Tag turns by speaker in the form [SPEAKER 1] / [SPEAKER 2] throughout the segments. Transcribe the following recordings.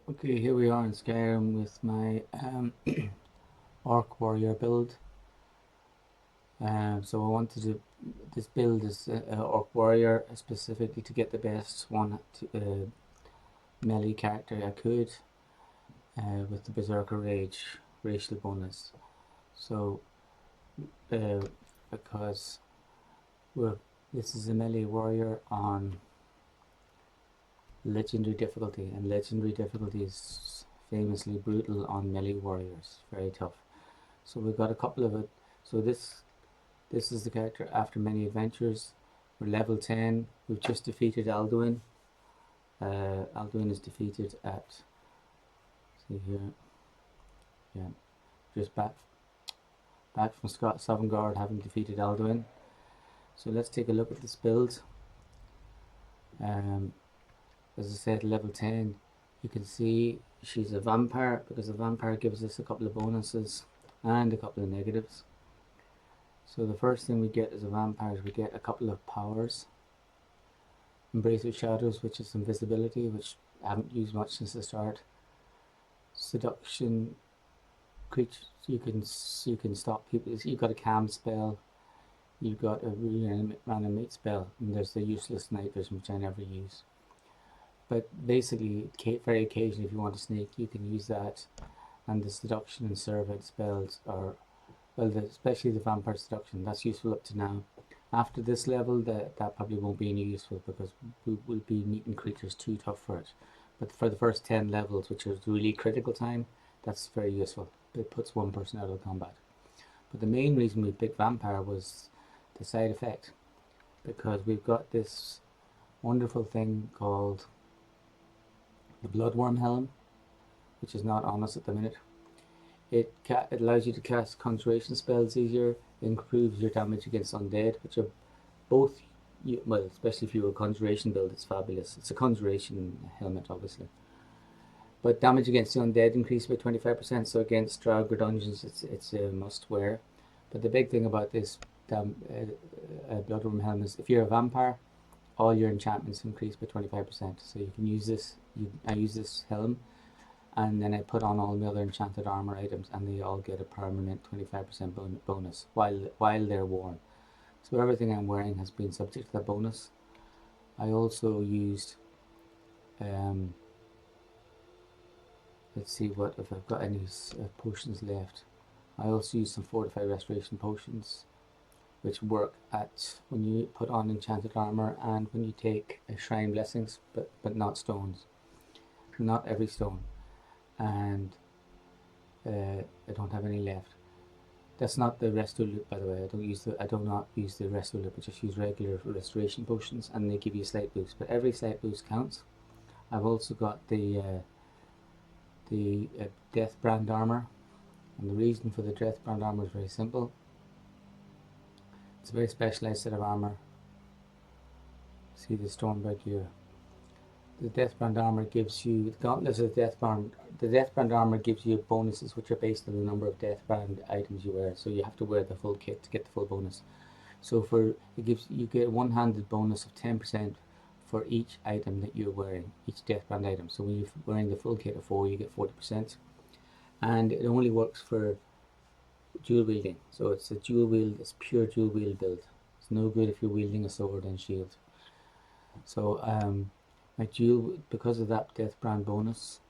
[SPEAKER 1] Okay, here we are in Skyrim with my Orc Warrior build. So I wanted to. This build is Orc Warrior specifically to get the best melee character I could with the Berserker Rage racial bonus. So uh, because we're this is a melee warrior on legendary difficulty, and legendary difficulty is famously brutal on melee warriors. Very tough. So we've got a couple of it. So this is the character after many adventures. We're level 10. We've just defeated Alduin. Alduin is defeated at, see here, yeah, just back from Sovngarde, having defeated Alduin. So let's take a look at this build. Um, as I said, level 10. You can see she's a vampire because the vampire gives us a couple of bonuses and a couple of negatives. So the first thing we get as a vampire is we get a couple of powers. Embrace of Shadows, which is invisibility, which I haven't used much since the start. Seduction, creatures you can stop people. You've got a cam spell. You've got a reanimate spell, and there's the useless night vision, which I never use. But basically, very occasionally, if you want to sneak, you can use that. And the seduction and servant spells are, well, especially the vampire seduction, that's useful up to now. After this level, that probably won't be any useful because we'll be meeting creatures too tough for it. But for the first 10 levels, which is really critical time, that's very useful. It puts one person out of combat. But the main reason we picked vampire was the side effect, because we've got this wonderful thing called the Bloodworm Helm, which is not on us at the minute. It allows you to cast conjuration spells easier, improves your damage against undead, which are both, well, especially if you're a conjuration build, it's fabulous. It's a conjuration helmet, obviously. But damage against the undead increased by 25%, so against Draug or dungeons, it's a must wear. But the big thing about this Bloodworm Helm is if you're a vampire, all your enchantments increase by 25%. So you can use this. I use this helm, and then I put on all my other enchanted armor items, and they all get a permanent 25% bonus while they're worn. So everything I'm wearing has been subject to that bonus. I also used, um, let's see what if I've got any potions left. I also used some fortified restoration potions, which work at when you put on enchanted armor and when you take shrine blessings, but not stones, not every stone. And I don't have any left. That's not the resto loop, by the way. I do not use the resto loop. I just use regular restoration potions, and they give you a slight boost. But every slight boost counts. I've also got the Death Brand armor, and the reason for the Death Brand armor is very simple. It's a very specialized set of armor. See the Stormberg here. The Deathbrand armor gives you the gauntlets of the Deathbrand. The Deathbrand armor gives you bonuses which are based on the number of Deathbrand items you wear. So you have to wear the full kit to get the full bonus. So you get a one-handed bonus of 10% for each item that you're wearing, each Deathbrand item. So when you're wearing the full kit of 4, you get 40%, and it only works for dual wielding. So it's a dual wield, it's pure dual wield build. It's no good if you're wielding a sword and shield. So my dual, because of that Deathbrand bonus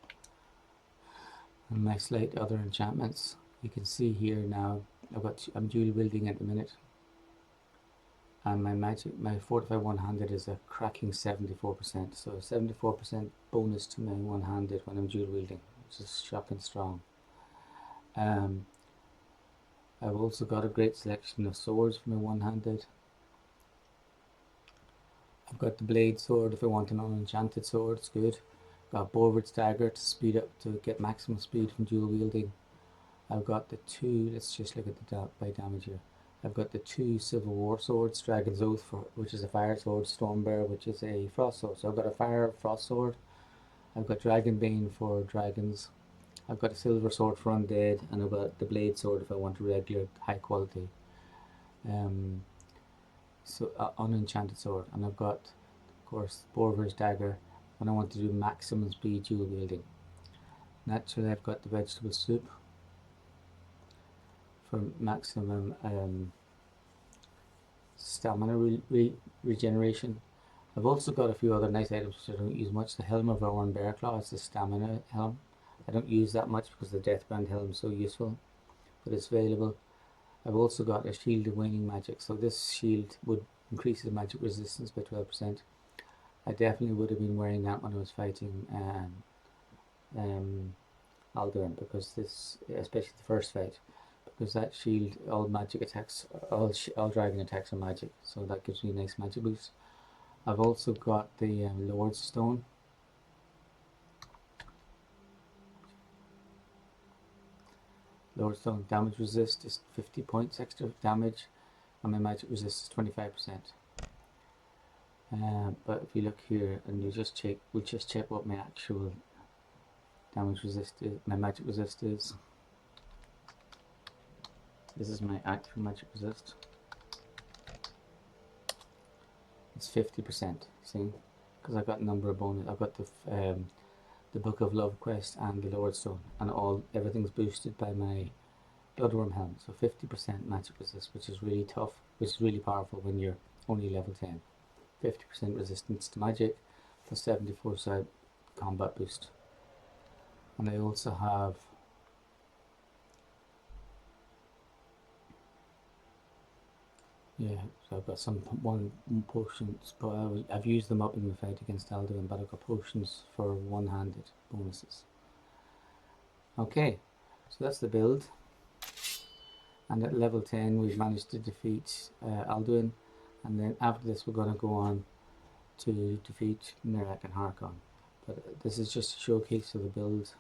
[SPEAKER 1] and my slight other enchantments, you can see here now I'm dual wielding at the minute, and my fortify one-handed is a cracking 74%. So 74% bonus to my one-handed when I'm dual wielding, which is shocking strong. I've also got a great selection of swords for my one-handed. I've got the blade sword if I want an unenchanted sword, it's good. Got Borward's dagger to speed up, to get maximum speed from dual wielding. I've got the two, let's just look at the by damage here. I've got the two Civil War swords, Dragon's Oath, which is a fire sword, Stormbear, which is a frost sword. So I've got a fire frost sword. I've got Dragonbane for dragons. I've got a silver sword for undead, and I've got the blade sword if I want a regular high quality unenchanted sword. And I've got, of course, Borver's dagger when I want to do maximum speed dual wielding. Naturally, I've got the vegetable soup for maximum stamina regeneration. I've also got a few other nice items which I don't use much. The Helm of Iron Bearclaw is the stamina helm. I don't use that much because the Deathbrand helm is so useful, but it's available. I've also got a Shield of Waning Magic, so this shield would increase the magic resistance by 12%. I definitely would have been wearing that when I was fighting Alduin, because this, especially the first fight, because that shield, all magic attacks, all dragon attacks are magic, so that gives me a nice magic boost. I've also got the Lord's Stone. Lord's Stone damage resist is 50 points extra damage, and my magic resist is 25%. But if you look here and you just check, we'll just check what my actual damage resist is, my magic resist is. This is my actual magic resist. It's 50%. See, because I've got a number of bonus. I've got the Book of Love quest and the Lord's Stone, and everything's boosted by my Bloodworm helm. So 50% magic resist, which is really tough, which is really powerful when you're only level 10. 50% resistance to magic, plus 74 side combat boost. And I also have so I've got some potions, but I've used them up in the fight against Alduin, but I've got potions for one-handed bonuses. Okay, so that's the build. And at level 10 we've managed to defeat Alduin, and then after this we're going to go on to defeat Miraak and Harkon. But this is just a showcase of the build.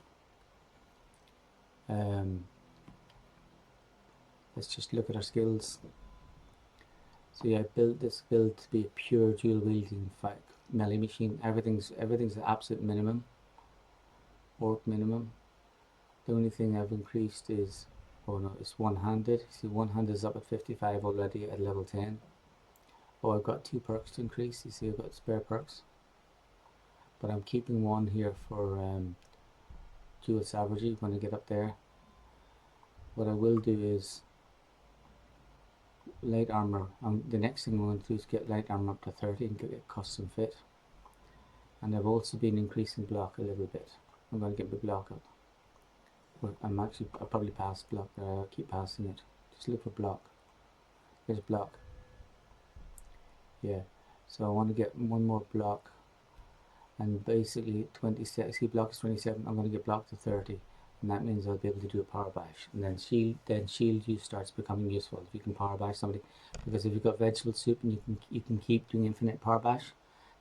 [SPEAKER 1] Let's just look at our skills. So yeah, I built this build to be a pure dual wielding melee machine. Everything's the absolute minimum, orc minimum. The only thing I've increased is, oh no, it's one-handed. See, one-handed is up at 55 already at level 10. Oh, I've got 2 perks to increase. You see, I've got spare perks, but I'm keeping one here for dual savagery when I get up there. What I will do is light armor. The next thing I'm going to do is get light armor up to 30 and get it custom fit. And I've also been increasing block a little bit. I'm going to get my block up. I'll probably pass block there. I'll keep passing it. Just look for block. There's block. Yeah. So I want to get one more block. And basically 27. See, block is 27. I'm going to get block to 30. And that means I'll be able to do a power bash, and then shield use starts becoming useful if you can power bash somebody, because if you've got vegetable soup and you can keep doing infinite power bash,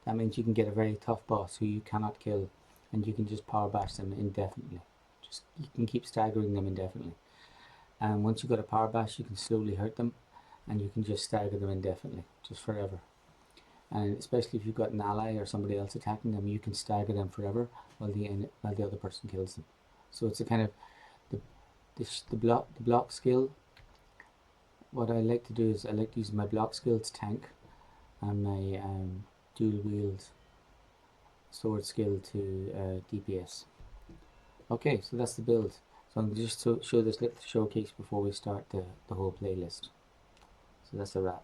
[SPEAKER 1] that means you can get a very tough boss who you cannot kill, and you can just power bash them indefinitely. You can keep staggering them indefinitely, and once you've got a power bash, you can slowly hurt them, and you can just stagger them indefinitely, just forever. And especially if you've got an ally or somebody else attacking them, you can stagger them forever while the other person kills them. So it's a kind of the block skill. What I like to do is I like to use my block skill to tank, and my dual wield sword skill to DPS. Okay, so that's the build. So I'm just to show this little showcase before we start the whole playlist. So that's a wrap.